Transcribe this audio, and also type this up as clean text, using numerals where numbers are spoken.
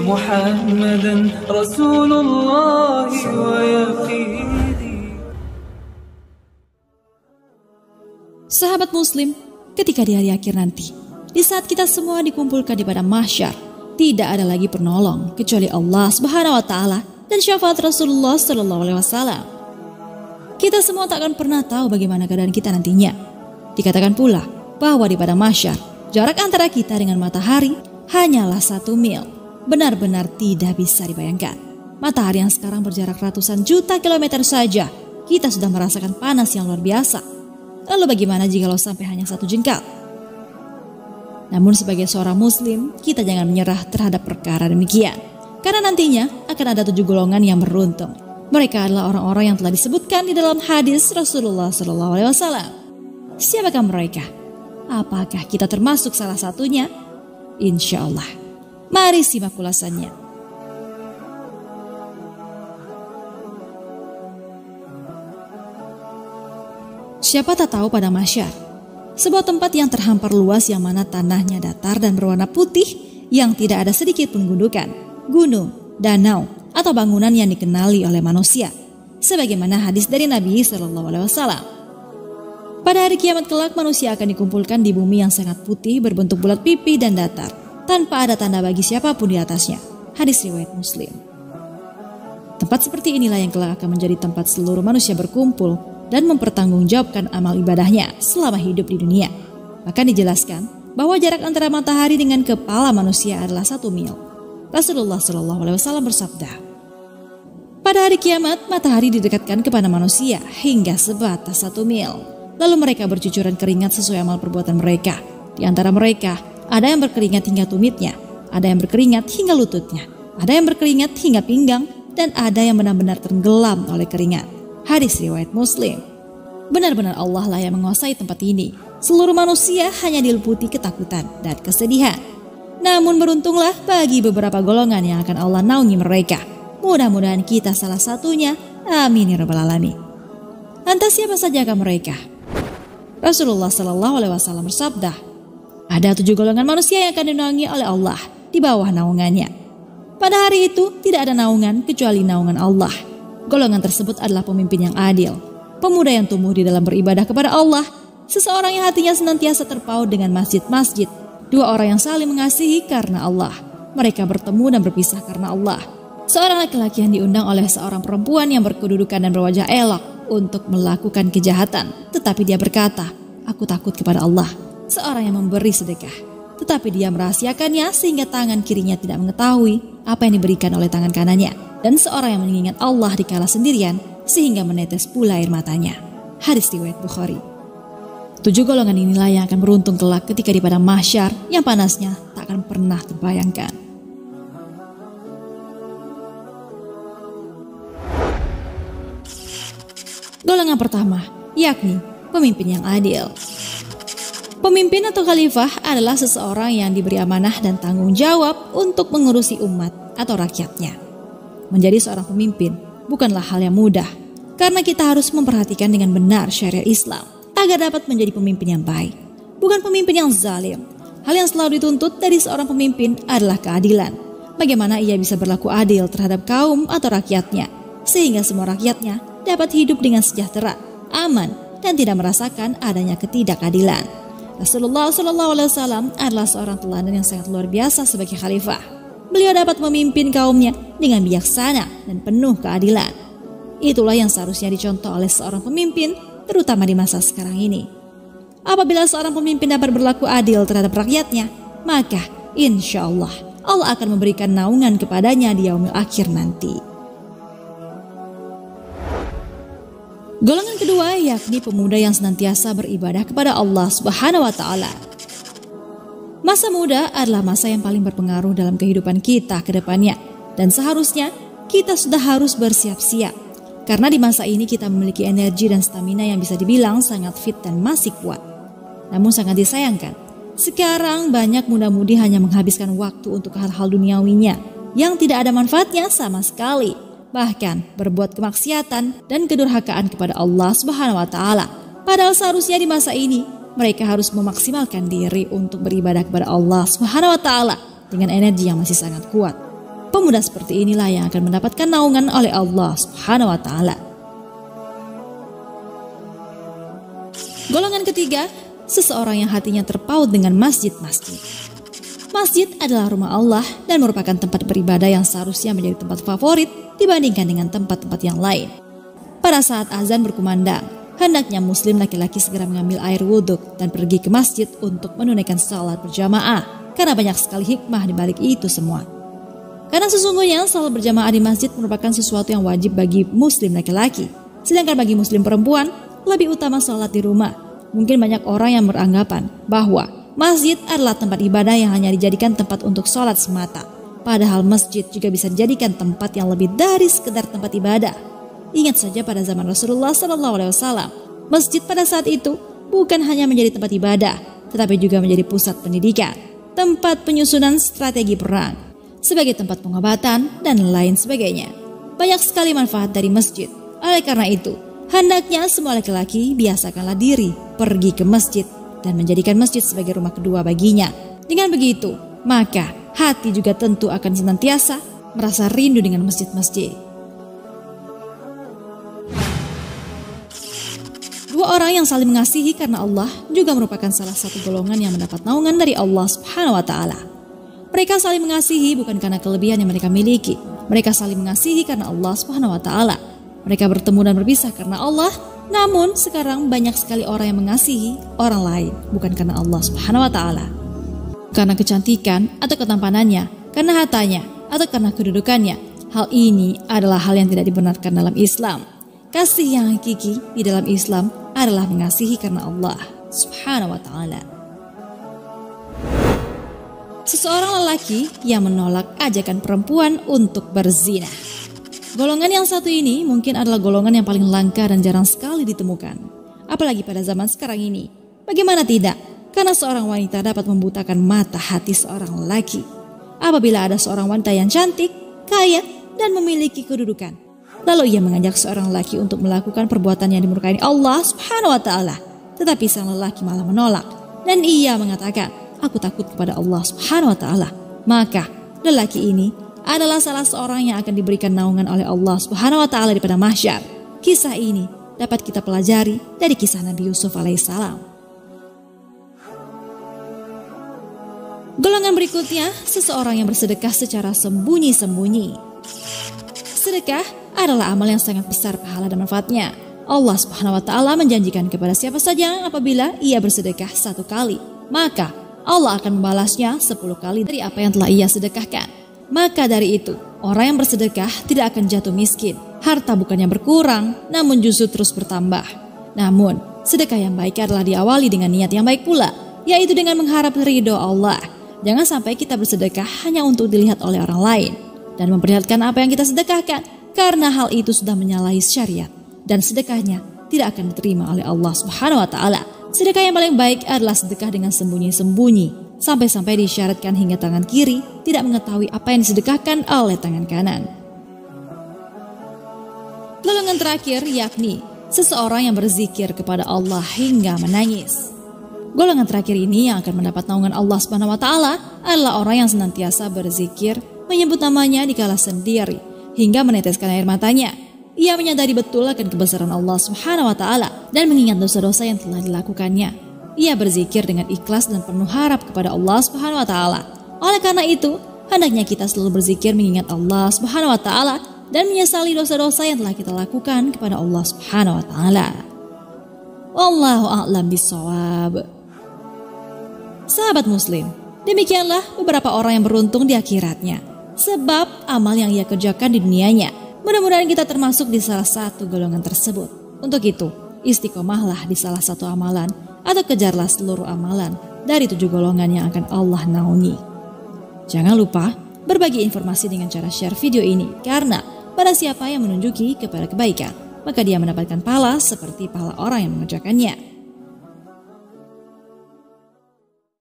محمدا رسول الله ويقيني. Sahabat Muslim, ketika di hari akhir nanti, di saat kita semua dikumpulkan di padang mahsyar, tidak ada lagi penolong kecuali Allah Subhanahu wa taala dan syafaat Rasulullah sallallahu alaihi wasallam. Kita semua tak akan pernah tahu bagaimana keadaan kita nantinya. Dikatakan pula bahwa di padang mahsyar, jarak antara kita dengan matahari hanyalah 1 mil. Benar-benar tidak bisa dibayangkan. Matahari yang sekarang berjarak ratusan juta kilometer saja, kita sudah merasakan panas yang luar biasa. Lalu bagaimana jikalau sampai hanya 1 jengkal? Namun sebagai seorang muslim, kita jangan menyerah terhadap perkara demikian. Karena nantinya akan ada 7 golongan yang beruntung. Mereka adalah orang-orang yang telah disebutkan di dalam hadis Rasulullah SAW. Siapakah mereka? Apakah kita termasuk salah satunya? Insya Allah. Mari simak ulasannya. Siapa tak tahu padang mahsyar? Sebuah tempat yang terhampar luas yang mana tanahnya datar dan berwarna putih yang tidak ada sedikit pun gundukan, gunung, danau, atau bangunan yang dikenali oleh manusia. Sebagaimana hadis dari Nabi SAW. Pada hari kiamat kelak manusia akan dikumpulkan di bumi yang sangat putih berbentuk bulat pipi dan datar, tanpa ada tanda bagi siapapun di atasnya. Hadis riwayat Muslim. Tempat seperti inilah yang kelak akan menjadi tempat seluruh manusia berkumpul dan mempertanggungjawabkan amal ibadahnya selama hidup di dunia. Bahkan dijelaskan bahwa jarak antara matahari dengan kepala manusia adalah 1 mil. Rasulullah SAW bersabda, pada hari kiamat matahari didekatkan kepada manusia hingga sebatas 1 mil. Lalu mereka bercucuran keringat sesuai amal perbuatan mereka. Di antara mereka ada yang berkeringat hingga tumitnya, ada yang berkeringat hingga lututnya, ada yang berkeringat hingga pinggang, dan ada yang benar-benar tenggelam oleh keringat. Hadis riwayat Muslim. Benar-benar Allah lah yang menguasai tempat ini. Seluruh manusia hanya diliputi ketakutan dan kesedihan. Namun beruntunglah bagi beberapa golongan yang akan Allah naungi mereka. Mudah-mudahan kita salah satunya. Amin ya rabbal alamin. Lantas siapa sajakah mereka? Rasulullah SAW bersabda, ada 7 golongan manusia yang akan dinaungi oleh Allah di bawah naungannya. Pada hari itu tidak ada naungan kecuali naungan Allah. Golongan tersebut adalah pemimpin yang adil, pemuda yang tumbuh di dalam beribadah kepada Allah, seseorang yang hatinya senantiasa terpaut dengan masjid-masjid, 2 orang yang saling mengasihi karena Allah, mereka bertemu dan berpisah karena Allah, seorang laki-laki yang diundang oleh seorang perempuan yang berkedudukan dan berwajah elok untuk melakukan kejahatan, tetapi dia berkata, aku takut kepada Allah, seorang yang memberi sedekah, tetapi dia merahasiakannya sehingga tangan kirinya tidak mengetahui apa yang diberikan oleh tangan kanannya, dan seorang yang mengingat Allah dikala sendirian sehingga menetes pula air matanya. Hadis riwayat Bukhari. 7 golongan inilah yang akan beruntung kelak ketika di padang mahsyar yang panasnya tak akan pernah terbayangkan. Golongan pertama, yakni pemimpin yang adil. Pemimpin atau khalifah adalah seseorang yang diberi amanah dan tanggung jawab untuk mengurusi umat atau rakyatnya. Menjadi seorang pemimpin bukanlah hal yang mudah, karena kita harus memperhatikan dengan benar syariat Islam agar dapat menjadi pemimpin yang baik, bukan pemimpin yang zalim. Hal yang selalu dituntut dari seorang pemimpin adalah keadilan. Bagaimana ia bisa berlaku adil terhadap kaum atau rakyatnya, sehingga semua rakyatnya dapat hidup dengan sejahtera, aman, dan tidak merasakan adanya ketidakadilan. Rasulullah SAW adalah seorang teladan yang sangat luar biasa sebagai khalifah. Beliau dapat memimpin kaumnya dengan bijaksana dan penuh keadilan. Itulah yang seharusnya dicontoh oleh seorang pemimpin, terutama di masa sekarang ini. Apabila seorang pemimpin dapat berlaku adil terhadap rakyatnya, maka insya Allah akan memberikan naungan kepadanya di yaumil akhir nanti. Golongan kedua yakni pemuda yang senantiasa beribadah kepada Allah Subhanahu wa taala. Masa muda adalah masa yang paling berpengaruh dalam kehidupan kita ke depannya, dan seharusnya kita sudah harus bersiap-siap. Karena di masa ini kita memiliki energi dan stamina yang bisa dibilang sangat fit dan masih kuat. Namun sangat disayangkan, sekarang banyak muda-mudi hanya menghabiskan waktu untuk hal-hal duniawinya yang tidak ada manfaatnya sama sekali. Bahkan berbuat kemaksiatan dan kedurhakaan kepada Allah Subhanahu wa taala. Padahal seharusnya di masa ini mereka harus memaksimalkan diri untuk beribadah kepada Allah Subhanahu wa taala dengan energi yang masih sangat kuat. Pemuda seperti inilah yang akan mendapatkan naungan oleh Allah Subhanahu wa Ta'ala. Golongan ketiga, seseorang yang hatinya terpaut dengan masjid-masjid. Masjid adalah rumah Allah dan merupakan tempat beribadah yang seharusnya menjadi tempat favorit dibandingkan dengan tempat-tempat yang lain. Pada saat azan berkumandang, hendaknya muslim laki-laki segera mengambil air wudhu dan pergi ke masjid untuk menunaikan salat berjamaah, karena banyak sekali hikmah di balik itu semua. Karena sesungguhnya salat berjamaah di masjid merupakan sesuatu yang wajib bagi muslim laki-laki. Sedangkan bagi muslim perempuan, lebih utama salat di rumah. Mungkin banyak orang yang beranggapan bahwa masjid adalah tempat ibadah yang hanya dijadikan tempat untuk salat semata. Padahal masjid juga bisa dijadikan tempat yang lebih dari sekedar tempat ibadah. Ingat saja pada zaman Rasulullah SAW, masjid pada saat itu bukan hanya menjadi tempat ibadah, tetapi juga menjadi pusat pendidikan, tempat penyusunan strategi perang, sebagai tempat pengobatan, dan lain sebagainya. Banyak sekali manfaat dari masjid. Oleh karena itu, hendaknya semua laki-laki biasakanlah diri pergi ke masjid dan menjadikan masjid sebagai rumah kedua baginya. Dengan begitu, maka hati juga tentu akan senantiasa merasa rindu dengan masjid-masjid. Dua orang yang saling mengasihi karena Allah juga merupakan salah satu golongan yang mendapat naungan dari Allah Subhanahu wa Ta'ala. Mereka saling mengasihi bukan karena kelebihan yang mereka miliki. Mereka saling mengasihi karena Allah Subhanahu wa Ta'ala. Mereka bertemu dan berpisah karena Allah. Namun sekarang banyak sekali orang yang mengasihi orang lain bukan karena Allah Subhanahu wa Ta'ala. Karena kecantikan atau ketampanannya, karena hartanya atau karena kedudukannya. Hal ini adalah hal yang tidak dibenarkan dalam Islam. Kasih yang hakiki di dalam Islam adalah mengasihi karena Allah Subhanahu wa Ta'ala. Seseorang lelaki yang menolak ajakan perempuan untuk berzina. Golongan yang satu ini mungkin adalah golongan yang paling langka dan jarang sekali ditemukan. Apalagi pada zaman sekarang ini. Bagaimana tidak? Karena seorang wanita dapat membutakan mata hati seorang lelaki. Apabila ada seorang wanita yang cantik, kaya, dan memiliki kedudukan, lalu ia mengajak seorang lelaki untuk melakukan perbuatan yang dimurkai Allah Subhanahu wa Ta'ala. Tetapi sang lelaki malah menolak. Dan ia mengatakan, aku takut kepada Allah Subhanahu wa Ta'ala. Maka lelaki ini adalah salah seorang yang akan diberikan naungan oleh Allah Subhanahu wa Ta'ala di padang mahsyar. Kisah ini dapat kita pelajari dari kisah Nabi Yusuf alaihissalam. Golongan berikutnya, seseorang yang bersedekah secara sembunyi-sembunyi. Sedekah adalah amal yang sangat besar pahala dan manfaatnya. Allah Subhanahu wa Ta'ala menjanjikan kepada siapa saja apabila ia bersedekah 1 kali, maka Allah akan membalasnya 10 kali dari apa yang telah ia sedekahkan. Maka dari itu, orang yang bersedekah tidak akan jatuh miskin. Harta bukannya berkurang, namun justru terus bertambah. Namun, sedekah yang baik adalah diawali dengan niat yang baik pula, yaitu dengan mengharap ridho Allah. Jangan sampai kita bersedekah hanya untuk dilihat oleh orang lain dan memperlihatkan apa yang kita sedekahkan, karena hal itu sudah menyalahi syariat dan sedekahnya tidak akan diterima oleh Allah Subhanahu wa Ta'ala. Sedekah yang paling baik adalah sedekah dengan sembunyi-sembunyi, sampai-sampai disyaratkan hingga tangan kiri tidak mengetahui apa yang disedekahkan oleh tangan kanan. Golongan terakhir yakni seseorang yang berzikir kepada Allah hingga menangis. Golongan terakhir ini yang akan mendapat naungan Allah Subhanahu wa Ta'ala adalah orang yang senantiasa berzikir, menyebut namanya dikala sendiri hingga meneteskan air matanya. Ia menyadari betul akan kebesaran Allah Subhanahu wa Ta'ala dan mengingat dosa-dosa yang telah dilakukannya. Ia berzikir dengan ikhlas dan penuh harap kepada Allah Subhanahu wa Ta'ala. Oleh karena itu, hendaknya kita selalu berzikir mengingat Allah Subhanahu wa Ta'ala dan menyesali dosa-dosa yang telah kita lakukan kepada Allah Subhanahu wa Ta'ala. Wallahu a'lam bishawab. Sahabat muslim, demikianlah beberapa orang yang beruntung di akhiratnya, sebab amal yang ia kerjakan di dunianya. Mudah-mudahan kita termasuk di salah satu golongan tersebut. Untuk itu, istiqomahlah di salah satu amalan atau kejarlah seluruh amalan dari 7 golongan yang akan Allah naungi. Jangan lupa berbagi informasi dengan cara share video ini, karena pada siapa yang menunjuki kepada kebaikan, maka dia mendapatkan pahala seperti pahala orang yang mengerjakannya.